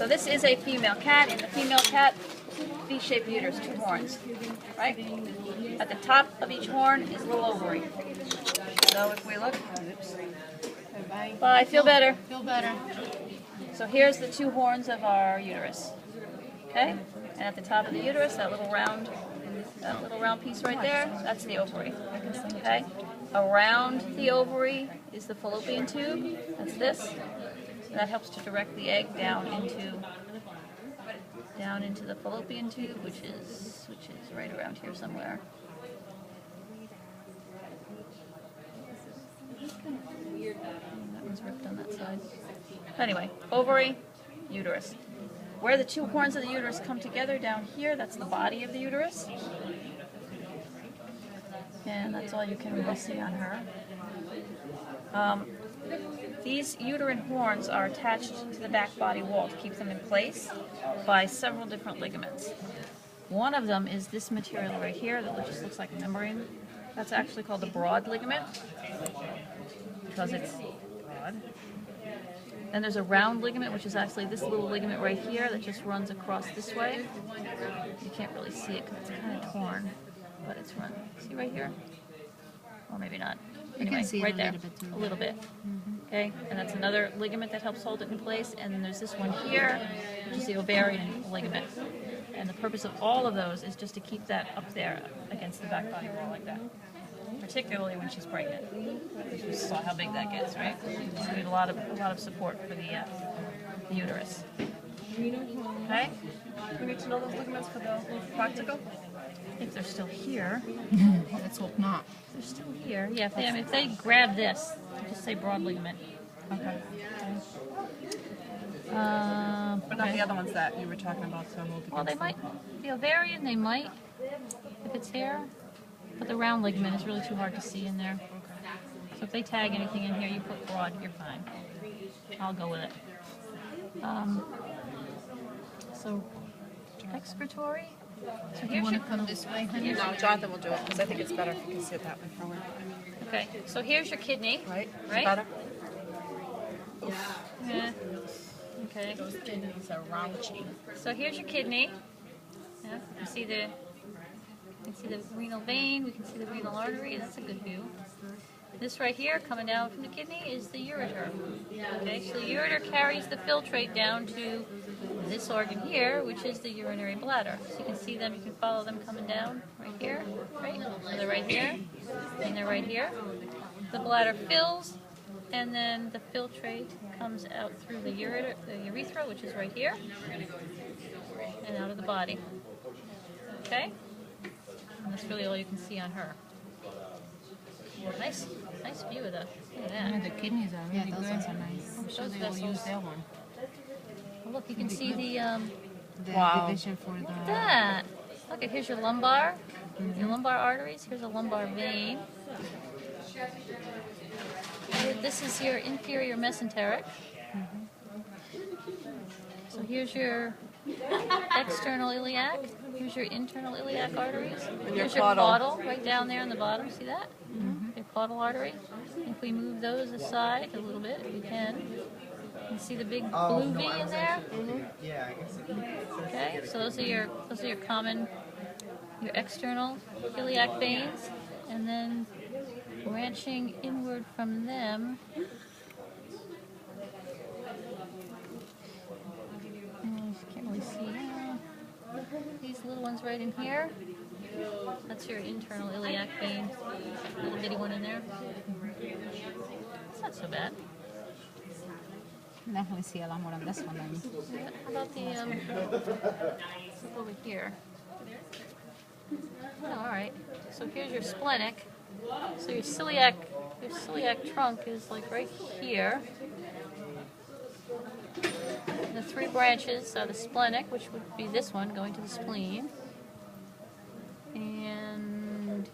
So this is a female cat, and the female cat, V-shaped uterus, 2 horns, right? At the top of each horn is a little ovary. So if we look, oops. Bye, feel better. Feel better. So here's the 2 horns of our uterus, okay? And at the top of the uterus, that little round piece right there, that's the ovary, okay? Around the ovary is the fallopian tube, that's this. That helps to direct the egg down into the fallopian tube, which is right around here somewhere. That one's ripped on that side. Anyway, ovary, uterus. Where the 2 horns of the uterus come together down here, that's the body of the uterus. And that's all you can really see on her. These uterine horns are attached to the back body wall to keep them in place by several different ligaments. One of them is this material right here that just looks like a membrane. That's actually called the broad ligament because it's broad. Then there's a round ligament, which is actually this little ligament right here that just runs across this way. You can't really see it because it's kind of torn, but it's run. See right here? Or maybe not. Anyway, right there, a little bit. Okay, and that's another ligament that helps hold it in place. And then there's this one here, which is the ovarian ligament. And the purpose of all of those is just to keep that up there against the back body wall like that. Particularly when she's pregnant. Because you saw how big that gets, right? So you need a lot of support for the uterus. Okay? We need to know those ligaments for the practical. If they're still here. Let's hope not. They're still here. Yeah, if they grab this, just say broad ligament. Okay. But not Okay. the other ones that you were talking about, so we'll Well, they might. The ovarian, they might, if it's here. But the round ligament is really too hard to see in there. So if they tag anything in here, you put broad, you're fine. I'll go with it. So, excretory. So You here's want your, to come this way, honey? No, Jonathan will do it because I think it's better if you can sit that way forward. okay, so here's your kidney. Right? Right? Better? Yeah. Okay. Those kidneys are raunchy. So here's your kidney. Yeah, you see the renal vein, we can see the renal artery, that's a good view. This right here, coming down from the kidney, is the ureter. Okay, so the ureter carries the filtrate down to this organ here, which is the urinary bladder. So you can see them, you can follow them coming down right here, right? So they're right here, and they're right here. The bladder fills, and then the filtrate comes out through the urethra, which is right here, and out of the body. Okay? And that's really all you can see on her. Nice view of the. Look at Yeah, that. the kidneys are really good. Those are nice. I'm sure Those they will vessels. use that one. Oh, look, you can see the. The Wow. division for the... That. Look at here's your lumbar. Your lumbar arteries. Here's a lumbar vein. This is your inferior mesenteric. So here's your external iliac. Here's your internal iliac arteries. Here's your caudal right down there on the bottom. See that? Your caudal artery. If we move those aside a little bit, we can. You see the big blue V in there? Okay, so those are your common, your external iliac veins, and then branching inward from them. Can't really see now. These little ones right in here. That's your internal iliac vein. Little bitty one in there. It's not so bad. Definitely see a lot more on this one than... How about the over here? Oh, all right. So here's your splenic. So your celiac trunk is like right here. The 3 branches are the splenic, which would be this one going to the spleen, and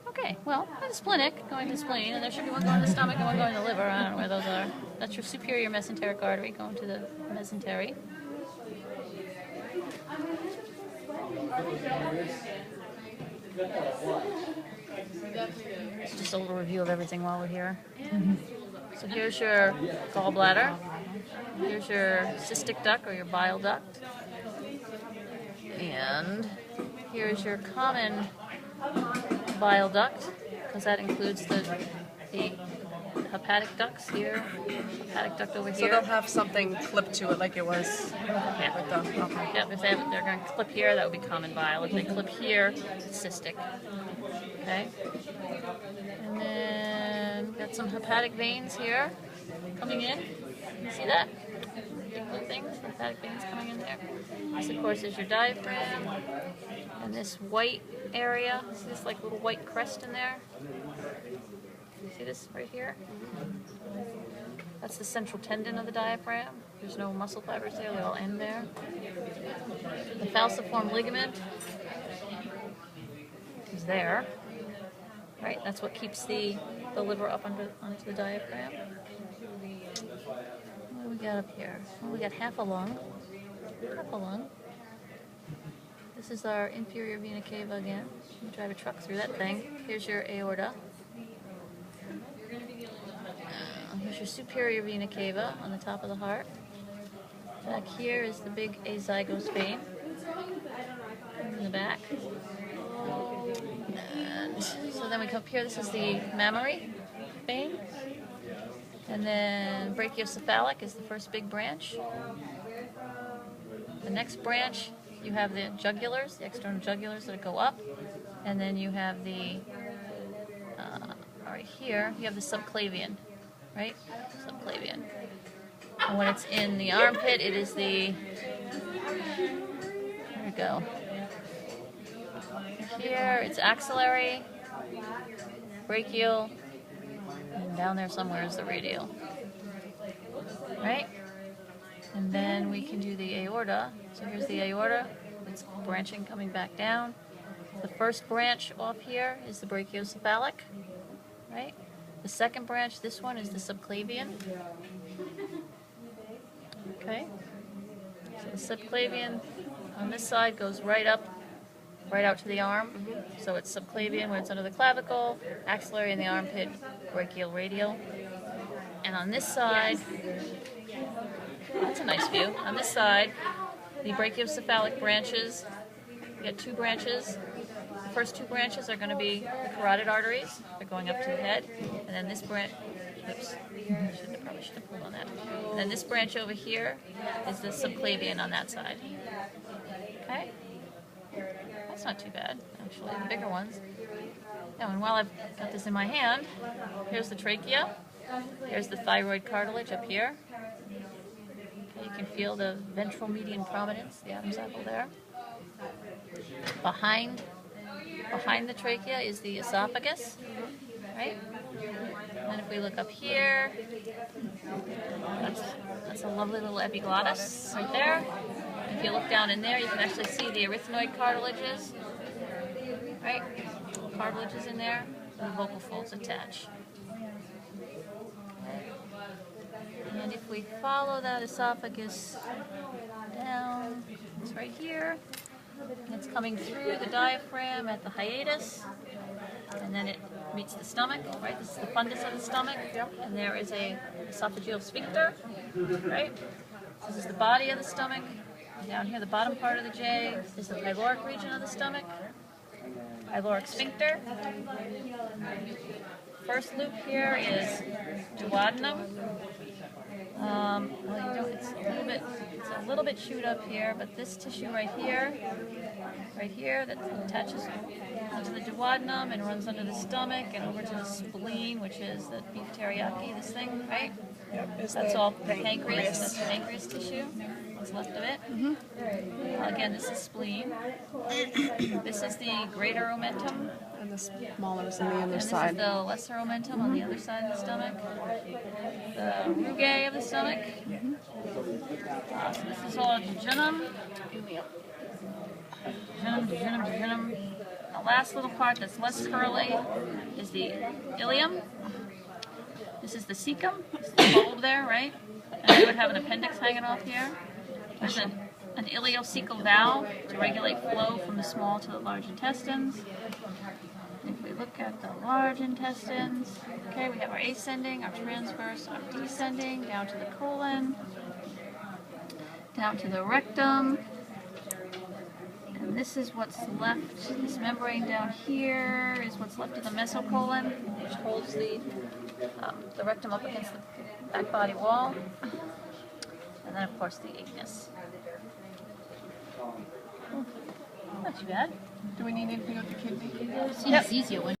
okay, well, the splenic going to the spleen, and there should be one going to the stomach and one going to the liver. I don't know where those are. That's your superior mesenteric artery going to the mesentery. It's just a little review of everything while we're here. So here's your gallbladder. Here's your cystic duct or your bile duct. And here's your common bile duct, because that includes the hepatic ducts here, hepatic duct over So here. they'll have something clipped to it like it was Yeah. with the. Okay. Yeah, if they're going to clip here, that would be common bile. If they clip here, it's cystic. Okay? And then got some hepatic veins here coming in. You see that? Big blue things, hepatic veins coming in there. This, of course, is your diaphragm. And this white area, see this like little white crest in there? See this right here? That's the central tendon of the diaphragm. There's no muscle fibers there, they all end there. The falciform ligament is there. Right, that's what keeps the liver up onto the diaphragm. What do we got up here? Well, we got half a lung. Half a lung. This is our inferior vena cava again. You drive a truck through that thing. Here's your aorta. Here's your superior vena cava on the top of the heart. Back here is the big azygos vein in the back. And so then we come up here, this is the mammary vein. And then brachiocephalic is the first big branch. The next branch, you have the jugulars, the external jugulars that go up. And then you have the, right here, you have the subclavian, right? Subclavian. And when it's in the armpit, it is the, there we go. Here, it's axillary, brachial, and down there somewhere is the radial. Right? And then we can do the aorta. So here's the aorta. It's branching coming back down. The first branch off here is the brachiocephalic. Right? The second branch, this one, is the subclavian. Okay? So the subclavian on this side goes right up, right out to the arm. So it's subclavian when it's under the clavicle, axillary in the armpit, brachial, radial. And on this side, that's a nice view. On this side, the brachiocephalic branches, you get two branches. The first two branches are going to be the carotid arteries. They're going up to the head. And then this branch, oops, probably should have pulled on that. And then this branch over here is the subclavian on that side. Okay? That's not too bad, actually, the bigger ones. Now, and while I've got this in my hand, here's the trachea. Here's the thyroid cartilage up here. Okay, you can feel the ventral median prominence, the Adam's apple there. Behind the trachea is the esophagus, right? And then if we look up here, that's a lovely little epiglottis right there. If you look down in there, you can actually see the arytenoid cartilages, right? Cartilages in there, and the vocal folds attach. Okay. And if we follow that esophagus down, it's right here. It's coming through the diaphragm at the hiatus, and then it meets the stomach, right? This is the fundus of the stomach, and there is a esophageal sphincter, right? This is the body of the stomach. Down here, the bottom part of the J is the pyloric region of the stomach. Pyloric sphincter. First loop here is duodenum. Well, it's a little bit chewed up here, but this tissue right here, that attaches onto the duodenum and runs under the stomach and over to the spleen, which is the beef teriyaki, this thing, right? Yep, That's all pancreas. That's pancreas tissue. What's left of it. Again, this is spleen. This is the greater omentum. And the smaller is on the And other this is side. the lesser omentum on the other side of the stomach. The rugae of the stomach. So this is all jejunum. Jejunum. The last little part that's less curly is the ileum. This is the cecum. This is the bulb there, right? And you would have an appendix hanging off here. There's an ileocecal valve to regulate flow from the small to the large intestines. If we look at the large intestines. Okay, we have our ascending, our transverse, our descending, down to the colon, down to the rectum. And this is what's left, this membrane down here is what's left of the mesocolon, which holds the rectum up against the back body wall. And then, of course, the anus. Not too bad. Do we need anything with the kidney? Seems easier when